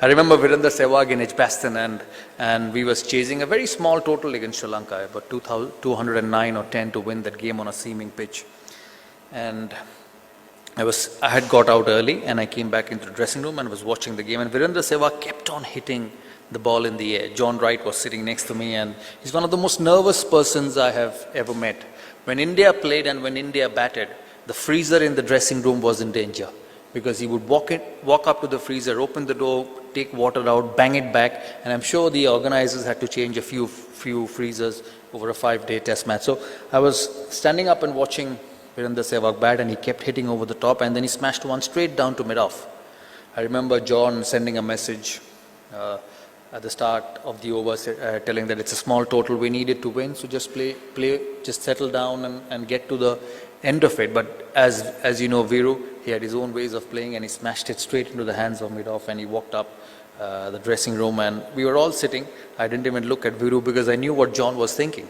I remember Virender Sehwag in Edgbaston, and we was chasing a very small total against Sri Lanka, about 209 or 10 to win that game on a seaming pitch. And I had got out early, and I came back into the dressing room and was watching the game. And Virender Sehwag kept on hitting the ball in the air. John Wright was sitting next to me, and he's one of the most nervous persons I have ever met. When India played and when India batted, the freezer in the dressing room was in danger, because he would walk up to the freezer, open the door, take water out, bang it back, and I'm sure the organizers had to change a few freezers over a 5-day test match. So I was standing up and watching Virender Sehwag bat, and he kept hitting over the top, and then he smashed one straight down to mid-off. I remember John sending a message at the start of the over, telling that it's a small total, we needed to win, so just play, just settle down and get to the end of it. But as you know, Viru, he had his own ways of playing, and he smashed it straight into the hands of mid-off, and he walked up the dressing room, and we were all sitting. I didn't even look at Viru because I knew what John was thinking.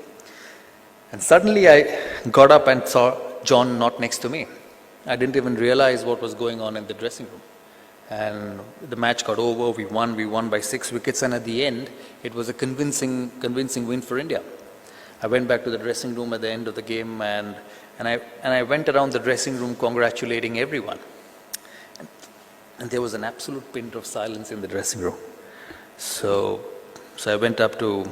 And suddenly I got up and saw John not next to me. I didn't even realize what was going on in the dressing room. And the match got over, we won by 6 wickets, and at the end, it was a convincing win for India. I went back to the dressing room at the end of the game, and I went around the dressing room congratulating everyone. And there was an absolute pin of silence in the dressing room. So I went up to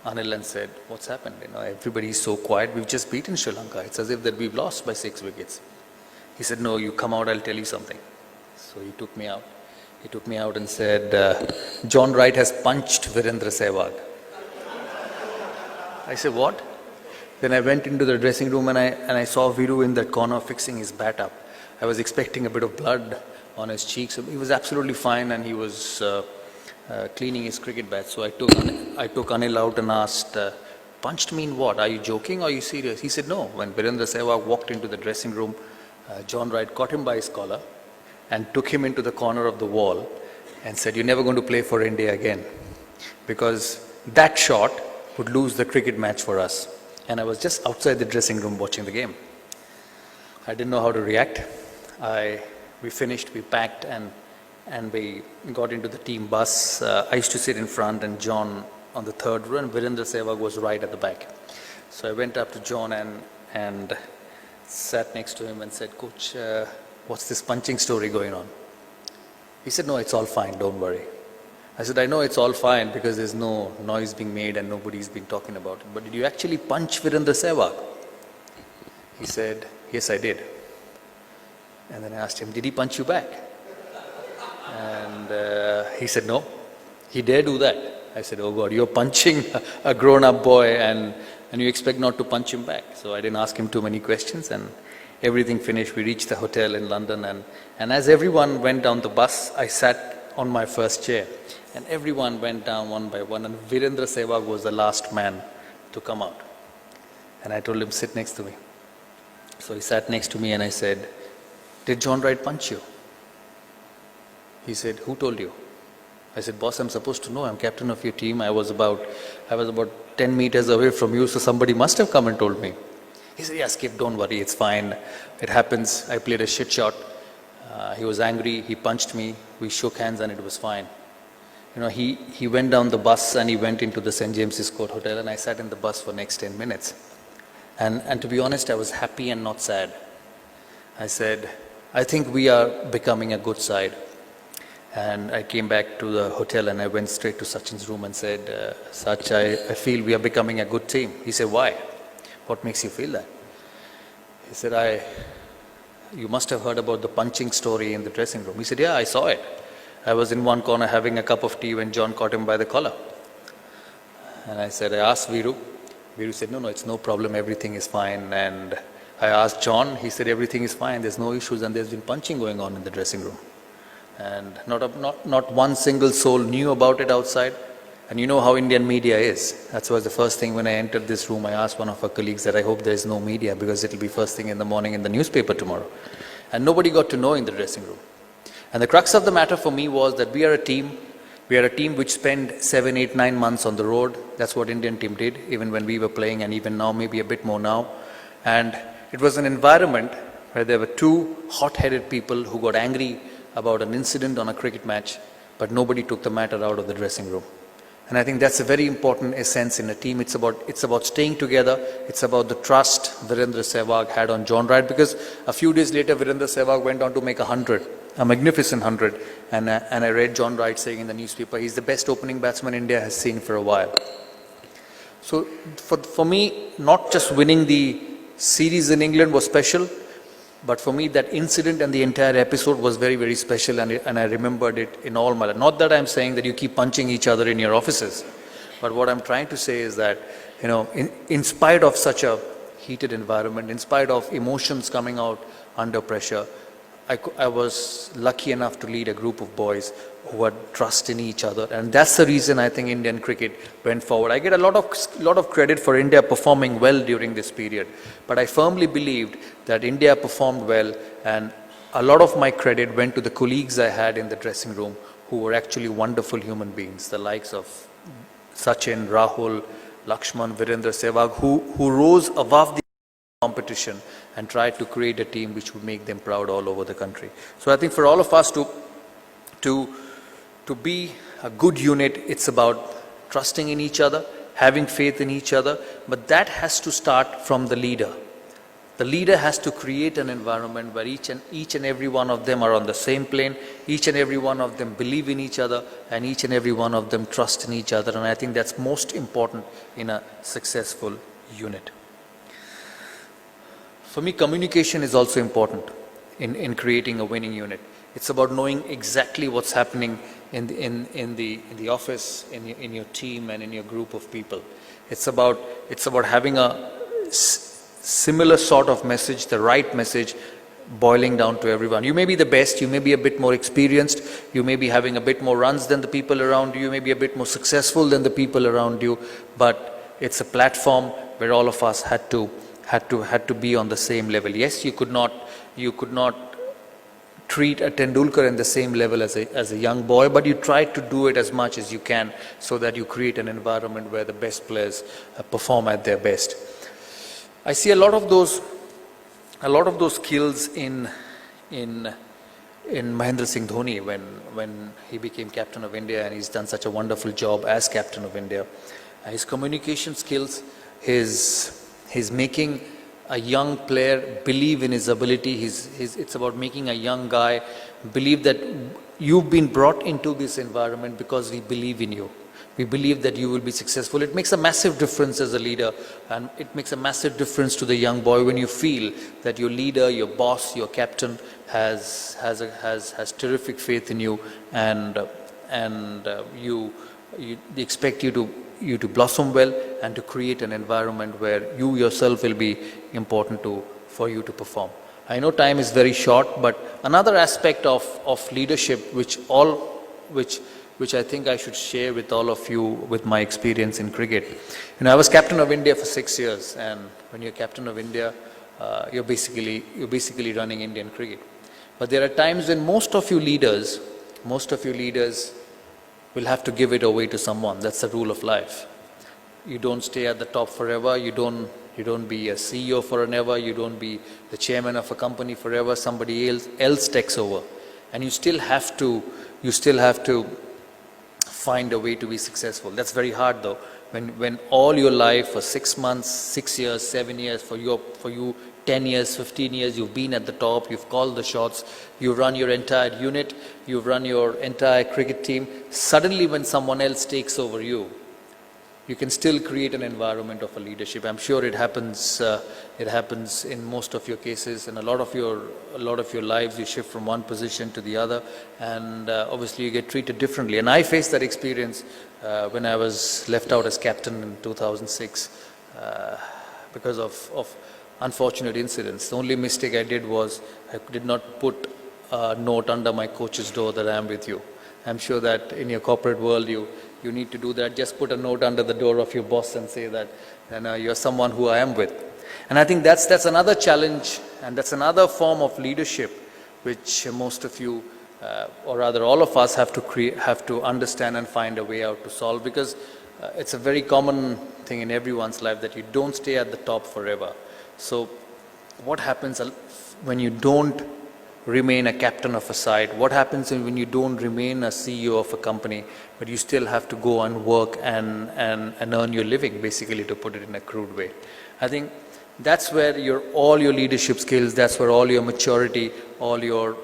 Anil and said, what's happened? Everybody's so quiet. We've just beaten Sri Lanka. It's as if that we've lost by 6 wickets. He said, no, you come out, I'll tell you something. So he took me out. He took me out and said, John Wright has punched Virender Sehwag. I said, what? Then I went into the dressing room, and I saw Viru in that corner fixing his bat up. I was expecting a bit of blood on his cheeks. He was absolutely fine, and he was cleaning his cricket bat. So I took Anil out and asked, punched me in what? Are you joking or are you serious? He said, no. When Virender Sehwag walked into the dressing room, John Wright caught him by his collar and took him into the corner of the wall and said, you're never going to play for India again, because that shot would lose the cricket match for us. And I was just outside the dressing room watching the game. I didn't know how to react. We finished, we packed, and we got into the team bus. I used to sit in front and John on the third row, and Virender Sehwag was right at the back. So I went up to John and sat next to him and said, Coach, what's this punching story going on? He said, no, it's all fine, don't worry. I said, I know it's all fine because there's no noise being made and nobody's been talking about it. But did you actually punch Virender Sehwag? He said, yes, I did. And then I asked him, did he punch you back? And he said, no, he dare do that. I said, oh God, you're punching a grown-up boy and you expect not to punch him back. So I didn't ask him too many questions, and everything finished. We reached the hotel in London, and as everyone went down the bus, I sat on my first chair. And everyone went down one by one, and Virender Sehwag was the last man to come out. And I told him, sit next to me. So he sat next to me, and I said, did John Wright punch you? He said, who told you? I said, boss, I'm supposed to know. I'm captain of your team. I was about 10 meters away from you, so somebody must have come and told me. He said, yeah, Skip, don't worry, it's fine. It happens. I played a shit shot. He was angry. He punched me. We shook hands, and it was fine. He went down the bus and he went into the St. James's Court Hotel, and I sat in the bus for next 10 minutes. And to be honest, I was happy and not sad. I said, I think we are becoming a good side. And I came back to the hotel and I went straight to Sachin's room and said, Sach, I feel we are becoming a good team. He said, why? What makes you feel that? He said, you must have heard about the punching story in the dressing room. He said, yeah, I saw it. I was in one corner having a cup of tea when John caught him by the collar. And I said, I asked Viru. Viru said, no, it's no problem, everything is fine. And I asked John, he said, everything is fine, there's no issues, and there's been punching going on in the dressing room. And not one single soul knew about it outside. And you know how Indian media is. That was the first thing when I entered this room. I asked one of our colleagues that I hope there is no media, because it will be first thing in the morning in the newspaper tomorrow. And nobody got to know in the dressing room. And the crux of the matter for me was that we are a team which spent 7, 8, 9 months on the road. That's what Indian team did, even when we were playing, and even now, maybe a bit more now. And it was an environment where there were two hot-headed people who got angry about an incident on a cricket match, but nobody took the matter out of the dressing room. And I think that's a very important essence in a team. It's about staying together. It's about the trust Virendra Sehwag had on John Wright, because a few days later Virendra Sehwag went on to make 100, a magnificent 100. And I read John Wright saying in the newspaper, he's the best opening batsman India has seen for a while. So for me, not just winning the series in England was special, but for me that incident and the entire episode was very, very special, and I remembered it in all my life. Not that I'm saying that you keep punching each other in your offices, but what I'm trying to say is that, in spite of such a heated environment, in spite of emotions coming out under pressure, I was lucky enough to lead a group of boys who had trust in each other, and that's the reason I think Indian cricket went forward. I get a lot of credit for India performing well during this period, but I firmly believed that India performed well, and a lot of my credit went to the colleagues I had in the dressing room who were actually wonderful human beings, the likes of Sachin, Rahul, Lakshman, Virendra Sehwag, who rose above the competition and tried to create a team which would make them proud all over the country. So I think for all of us to be a good unit, it's about trusting in each other, having faith in each other, but that has to start from the leader. The leader has to create an environment where each and every one of them are on the same plane, each and every one of them believe in each other, and each and every one of them trust in each other. And I think that's most important in a successful unit. For me, communication is also important in creating a winning unit. It's about knowing exactly what's happening in the office, in your team, and in your group of people. It's about having a similar sort of message, the right message, boiling down to everyone. You may be the best, you may be a bit more experienced, you may be having a bit more runs than the people around you, you may be a bit more successful than the people around you, but it's a platform where all of us had to be on the same level. Yes, you could not treat a Tendulkar in the same level as a young boy, but you try to do it as much as you can so that you create an environment where the best players perform at their best. I see a lot of those skills in Mahendra Singh Dhoni when he became captain of India, and he's done such a wonderful job as captain of India. His communication skills, his making a young player believe in his ability. It's about making a young guy believe that you've been brought into this environment because we believe in you. We believe that you will be successful. It makes a massive difference as a leader, and it makes a massive difference to the young boy when you feel that your leader, your boss, your captain has terrific faith in you, and they expect you to blossom well and to create an environment where you yourself will be important for you to perform. I know time is very short, but another aspect of leadership which I think I should share with all of you with my experience in cricket. I was captain of India for 6 years, and when you're captain of India, you're basically running Indian cricket. But there are times when most of you leaders will have to give it away to someone. That's the rule of life. You don't stay at the top forever. You don't be a CEO forever. You don't be the chairman of a company forever. Somebody else takes over, and you still have to find a way to be successful. That's very hard though. When all your life, for 6 months, 6 years, 7 years, for you 10 years, 15 years, you've been at the top, you've called the shots, you've run your entire unit, you've run your entire cricket team. Suddenly when someone else takes over you can still create an environment of a leadership. I'm sure it happens in most of your cases. In a lot of your lives, you shift from one position to the other, and obviously you get treated differently. And I faced that experience when I was left out as captain in 2006 because of unfortunate incidents. The only mistake I did was I did not put a note under my coach's door that I am with you. I'm sure that in your corporate world you need to do that. Just put a note under the door of your boss and say that you're someone who I am with. And I think that's another challenge, and that's another form of leadership which most of you, or rather all of us, have to understand and find a way out to solve, because it's a very common thing in everyone's life that you don't stay at the top forever. So what happens when you don't remain a captain of a site? What happens when you don't remain a CEO of a company, but you still have to go and work and earn your living, basically, to put it in a crude way? I think that's where all your leadership skills, that's where all your maturity, all your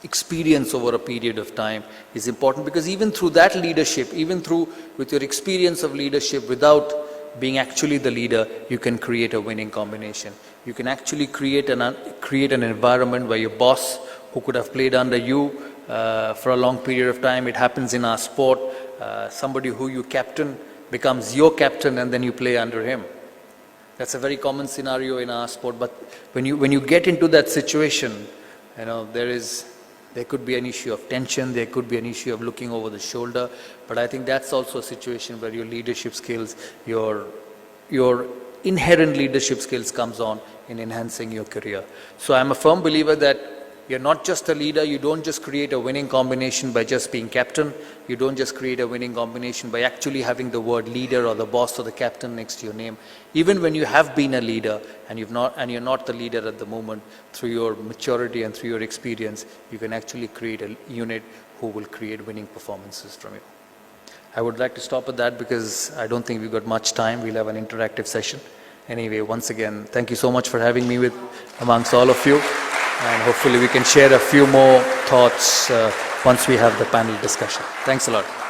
experience over a period of time is important, because even through that leadership, with your experience of leadership without being actually the leader, you can create a winning combination. You can actually create an environment where your boss, who could have played under you for a long period of time, it happens in our sport, somebody who you captain becomes your captain and then you play under him. That's a very common scenario in our sport, but when you get into that situation, there could be an issue of tension, there could be an issue of looking over the shoulder, but I think that's also a situation where your leadership skills, your inherent leadership skills comes on in enhancing your career. So I'm a firm believer that you're not just a leader, you don't just create a winning combination by just being captain, you don't just create a winning combination by actually having the word leader or the boss or the captain next to your name. Even when you have been a leader and you're not the leader at the moment, through your maturity and through your experience, you can actually create a unit who will create winning performances from you. I would like to stop at that because I don't think we've got much time. We'll have an interactive session. Anyway, once again, thank you so much for having me amongst all of you. And hopefully we can share a few more thoughts once we have the panel discussion. Thanks a lot.